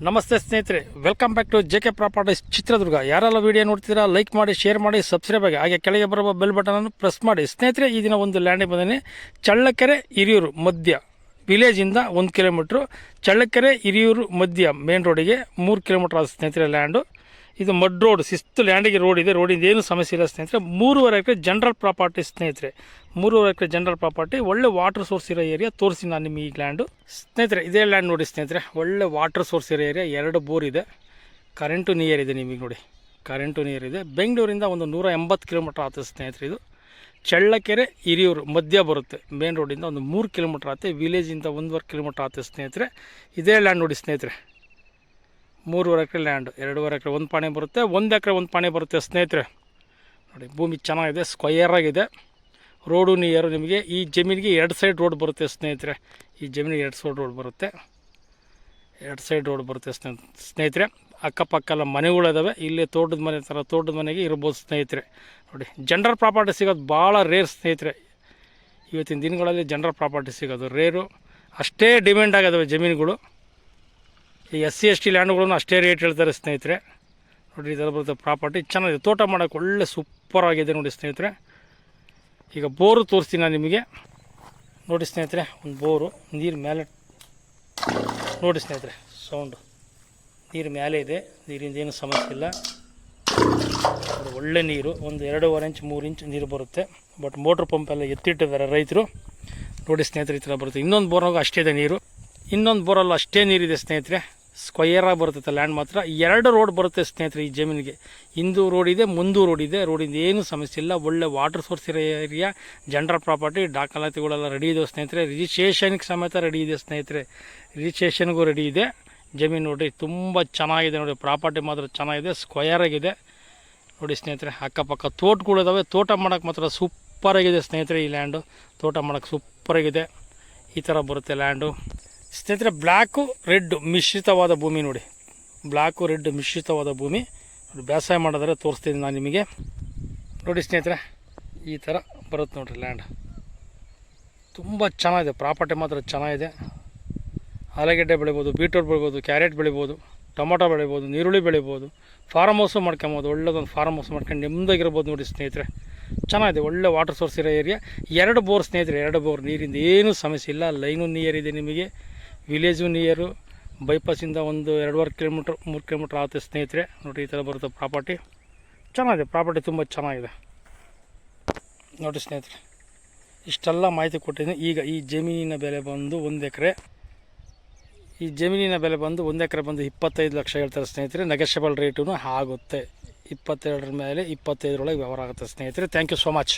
ನಮಸ್ತೆ ಸ್ನೇಹಿತರೆ, welcome back to JK properties Chitradurga. ಯಾರೆಲ್ಲ ವಿಡಿಯೋ ನೋಡ್ತೀರಾ ಲೈಕ್ ಮಾಡಿ, ಶೇರ್ ಮಾಡಿ, ಸಬ್ಸ್ಕ್ರೈಬ್ ಆಗಿ, ಹಾಗೆ ಕೆಳಗೆ ಬರುವ ಬೆಲ್ ಬಟನನ್ನು ಪ್ರೆಸ್ ಮಾಡಿ. ಸ್ನೇಹಿತರೆ, ಈ ದಿನ ಒಂದು ಲ್ಯಾಂಡಿಗೆ ಬಂದಿನಿ. ಚಳ್ಳಕೆರೆ ಹಿರಿಯೂರು ಮಧ್ಯ ವಿಲೇಜಿಂದ 1 ಕಿಲೋಮೀಟ್ರು, ಚಳ್ಳಕೆರೆ ಹಿರಿಯೂರು ಮಧ್ಯ ಮೇನ್ ರೋಡಿಗೆ 3 ಕಿಲೋಮೀಟ್ರ್ ಆದ ಸ್ನೇಹಿತರೆ ಲ್ಯಾಂಡು. ಇದು ಮಡ್ ರೋಡ್, ಶಿಸ್ತು ಲ್ಯಾಂಡಿಗೆ ರೋಡ್ ಇದೆ. ರೋಡಿಂದ ಏನು ಸಮಸ್ಯೆ ಇಲ್ಲ ಸ್ನೇಹಿತರೆ. 3.5 ಎಕರೆ ಜನರಲ್ ಪ್ರಾಪರ್ಟಿ ಸ್ನೇಹಿತರೆ, 3.5 ಎಕರೆ ಜನರಲ್ ಪ್ರಾಪರ್ಟಿ. ಒಳ್ಳೆ ವಾಟರ್ ಸೋರ್ಸ್ ಇರೋ ಏರಿಯಾ ತೋರಿಸಿ ನಾನು ನಿಮಗೆ ಈ ಲ್ಯಾಂಡು ಸ್ನೇಹಿತರೆ. ಇದೇ ಲ್ಯಾಂಡ್ ನೋಡಿ ಸ್ನೇಹಿತರೆ, ಒಳ್ಳೆ ವಾಟರ್ ಸೋರ್ಸ್ ಇರೋ ಏರಿಯಾ. 2 ಬೋರ್ ಇದೆ, ಕರೆಂಟು ನಿಯರ್ ಇದೆ. ನಿಮಗೆ ನೋಡಿ ಕರೆಂಟು ನಿಯರ್ ಇದೆ. ಬೆಂಗಳೂರಿಂದ ಒಂದು 180 ಕಿಲೋಮೀಟ್ರ್ ಆಗ್ತದೆ ಸ್ನೇಹಿತರೆ. ಇದು ಚಳ್ಳಕೆರೆ ಹಿರಿಯೂರು ಮಧ್ಯ ಬರುತ್ತೆ. ಮೇನ್ ರೋಡಿಂದ ಒಂದು 3 ಕಿಲೋಮೀಟ್ರ್ ಆಗುತ್ತೆ. ವಿಲೇಜಿಂದ 1.5 ಕಿಲೋಮೀಟ್ರ್ ಆಗ್ತದೆ ಸ್ನೇಹಿತರೆ. ಇದೇ ಲ್ಯಾಂಡ್ ನೋಡಿ ಸ್ನೇಹಿತರೆ, 3.5 ಎಕರೆ ಲ್ಯಾಂಡ್. 2.5 ಎಕರೆ ಒಂದು ಪಾಣಿ ಬರುತ್ತೆ, 1 ಎಕರೆ ಒಂದು ಪಾಣಿ ಬರುತ್ತೆ ಸ್ನೇಹಿತರೆ. ನೋಡಿ ಭೂಮಿ ಚೆನ್ನಾಗಿದೆ, ಸ್ಕ್ವಯರ್ ಆಗಿದೆ. Road near. ನಿಮಗೆ ಈ ಜಮೀನಿಗೆ 2 ಸೈಡ್ ರೋಡ್ ಬರುತ್ತೆ ಸ್ನೇಹಿತರೆ. ಈ ಜಮೀನಿಗೆ 2 ಸೈಡ್ ರೋಡ್ ಬರುತ್ತೆ, 2 ಸೈಡ್ ರೋಡ್ ಬರುತ್ತೆ ಸ್ನೇಹಿತರೆ. ಅಕ್ಕಪಕ್ಕೆಲ್ಲ ಮನೆಗಳಿದಾವೆ. ಇಲ್ಲೇ ತೋಟದ ಮನೆ ಥರ ತೋಟದ ಮನೆಗೆ ಇರ್ಬೋದು ಸ್ನೇಹಿತರೆ. ನೋಡಿ ಜನರಲ್ ಪ್ರಾಪರ್ಟಿ ಸಿಗೋದು ಭಾಳ ರೇರ್ ಸ್ನೇಹಿತರೆ. ಇವತ್ತಿನ ದಿನಗಳಲ್ಲಿ ಜನರಲ್ ಪ್ರಾಪರ್ಟಿ ಸಿಗೋದು ರೇರು. ಅಷ್ಟೇ ಡಿಮ್ಯಾಂಡ್ ಆಗಿದಾವೆ ಜಮೀನುಗಳು. ಈ SC ST ಲ್ಯಾಂಡ್ಗಳನ್ನು ಅಷ್ಟೇ ರೇಟ್ ಹೇಳ್ತಾರೆ ಸ್ನೇಹಿತರೆ. ನೋಡಿ ಈ ಥರ ಬರುತ್ತೆ ಪ್ರಾಪರ್ಟಿ. ಚೆನ್ನಾಗಿದೆ, ತೋಟ ಮಾಡೋಕ್ಕೆ ಒಳ್ಳೆ ಸೂಪರ್ ಆಗಿದೆ ನೋಡಿ ಸ್ನೇಹಿತರೆ. ಈಗ ಬೋರು ತೋರಿಸ್ತೀನಿ ನಾನು ನಿಮಗೆ. ನೋಡಿ ಸ್ನೇಹಿತರೆ, ಒಂದು ಬೋರು ನೀರು ಮೇಲೆ ನೋಡಿ ಸ್ನೇಹಿತರೆ, ಸೌಂಡು ನೀರು ಮೇಲೆ ಇದೆ. ನೀರಿಂದ ಏನು ಸಮಸ್ಯೆ ಇಲ್ಲ. ಒಳ್ಳೆ ನೀರು, ಒಂದು 2.5 ಇಂಚ್ 3 ಇಂಚ್ ನೀರು ಬರುತ್ತೆ. ಬಟ್ ಮೋಟ್ರ್ ಪಂಪೆಲ್ಲ ಎತ್ತಿಟ್ಟಿದ್ದಾರೆ ರೈತರು. ನೋಡಿ ಸ್ನೇಹಿತರೆ, ಈ ಥರ ಬರುತ್ತೆ. ಇನ್ನೊಂದು ಬೋರ್ನಾಗೂ ಅಷ್ಟೇ ಇದೆ ನೀರು, ಇನ್ನೊಂದು ಬೋರಲ್ಲೂ ಅಷ್ಟೇ ನೀರಿದೆ ಸ್ನೇಹಿತರೆ. ಸ್ಕ್ವಯರಾಗಿ ಬರುತ್ತೆ ಲ್ಯಾಂಡ್ ಮಾತ್ರ. 2 ರೋಡ್ ಬರುತ್ತೆ ಸ್ನೇಹಿತರೆ ಈ ಜಮೀನಿಗೆ. ಹಿಂದೂ ರೋಡ್ ಇದೆ, ಮುಂದೂ ರೋಡ್ ಇದೆ. ರೋಡಿಂದ ಏನು ಸಮಸ್ಯೆ ಇಲ್ಲ. ಒಳ್ಳೆ ವಾಟರ್ ಸೋರ್ಸ್ ಇರೋ ಏರಿಯಾ, ಜನರಲ್ ಪ್ರಾಪರ್ಟಿ. ದಾಖಲಾತಿಗಳೆಲ್ಲ ರೆಡಿ ಇದೆ ಸ್ನೇಹಿತರೆ. ರಿಜಿಸ್ಟ್ರೇಷನ್ಗೆ ಸಮೇತ ರೆಡಿ ಇದೆ ಸ್ನೇಹಿತರೆ. ರಿಜಿಸ್ಟ್ರೇಷನ್ಗೂ ರೆಡಿ ಇದೆ. ಜಮೀನು ನೋಡಿ ತುಂಬ ಚೆನ್ನಾಗಿದೆ. ನೋಡಿ ಪ್ರಾಪರ್ಟಿ ಮಾತ್ರ ಚೆನ್ನಾಗಿದೆ, ಸ್ಕ್ವಯರ್ ಆಗಿದೆ ನೋಡಿ ಸ್ನೇಹಿತರೆ. ಅಕ್ಕಪಕ್ಕ ತೋಟಗಳಿದಾವೆ. ತೋಟ ಮಾಡೋಕ್ಕೆ ಮಾತ್ರ ಸೂಪರಾಗಿದೆ ಸ್ನೇಹಿತರೆ. ಈ ಲ್ಯಾಂಡು ತೋಟ ಮಾಡೋಕ್ಕೆ ಸೂಪರಾಗಿದೆ. ಈ ಥರ ಬರುತ್ತೆ ಲ್ಯಾಂಡು ಸ್ನೇಹಿತರೆ. ಬ್ಲ್ಯಾಕು ರೆಡ್ ಮಿಶ್ರಿತವಾದ ಭೂಮಿ ನೋಡಿ, ಬ್ಲ್ಯಾಕು ರೆಡ್ ಮಿಶ್ರಿತವಾದ ಭೂಮಿ. ನೋಡಿ ಬೇಸಾಯ ಮಾಡಿದ್ರೆ ತೋರಿಸ್ತೀನಿ ನಾನು ನಿಮಗೆ. ನೋಡಿ ಸ್ನೇಹಿತರೆ, ಈ ಥರ ಬರುತ್ತೆ ನೋಡಿರಿ ಲ್ಯಾಂಡ್. ತುಂಬ ಚೆನ್ನಾಗಿದೆ, ಪ್ರಾಪರ್ಟಿ ಮಾತ್ರ ಚೆನ್ನಾಗಿದೆ. ಆಲೂಗೆಡ್ಡೆ ಬೆಳಿಬೋದು, ಬೀಟ್ರೂಟ್ ಬೆಳಿಬೋದು, ಕ್ಯಾರೆಟ್ ಬೆಳಿಬೋದು, ಟೊಮೊಟೊ ಬೆಳಿಬೋದು, ನೀರುಳ್ಳಿ ಬೆಳಿಬೋದು, ಫಾರ್ಮ್ ಹೌಸು ಮಾಡ್ಕೊಬೋದು. ಒಳ್ಳೆದೊಂದು ಫಾರ್ಮ್ ಹೌಸ್ ಮಾಡ್ಕೊಂಡು ನೆಮ್ಮದಿಗಿರ್ಬೋದು ನೋಡಿ ಸ್ನೇಹಿತರೆ. ಚೆನ್ನಾಗಿದೆ, ಒಳ್ಳೆ ವಾಟರ್ ಸೋರ್ಸ್ ಇರೋ ಏರಿಯಾ. 2 ಬೋರ್ ಸ್ನೇಹಿತರೆ, 2 ಬೋರ್. ನೀರಿಂದ ಏನು ಸಮಸ್ಯೆ ಇಲ್ಲ. ಲೈನು ನಿಯರ್ ಇದೆ ನಿಮಗೆ, ವಿಲೇಜು ನಿಯರು. ಬೈಪಾಸಿಂದ ಒಂದು 2.5 ಕಿಲೋಮೀಟ್ರ್ 3 ಕಿಲೋಮೀಟ್ರ್ ಆಗುತ್ತೆ ಸ್ನೇಹಿತರೆ. ನೋಡಿ ಈ ಥರ ಬರುತ್ತೆ ಪ್ರಾಪರ್ಟಿ. ಚೆನ್ನಾಗಿದೆ, ಪ್ರಾಪರ್ಟಿ ತುಂಬ ಚೆನ್ನಾಗಿದೆ ನೋಡಿ ಸ್ನೇಹಿತರೆ. ಇಷ್ಟೆಲ್ಲ ಮಾಹಿತಿ ಕೊಟ್ಟಿದ್ದೀನಿ. ಈಗ ಈ ಜಮೀನಿನ ಬೆಲೆ ಬಂದು 1 ಎಕರೆ, ಈ ಜಮೀನಿನ ಬೆಲೆ ಬಂದು 1 ಎಕರೆ ಬಂದು 25 ಲಕ್ಷ ಹೇಳ್ತಾರೆ ಸ್ನೇಹಿತರೆ. ನೆಗೋಷಿಯಬಲ್ ರೇಟೂ ಆಗುತ್ತೆ. 22 ಮೇಲೆ 25 ವ್ಯವಹಾರ ಆಗುತ್ತೆ ಸ್ನೇಹಿತರೆ. Thank you so much.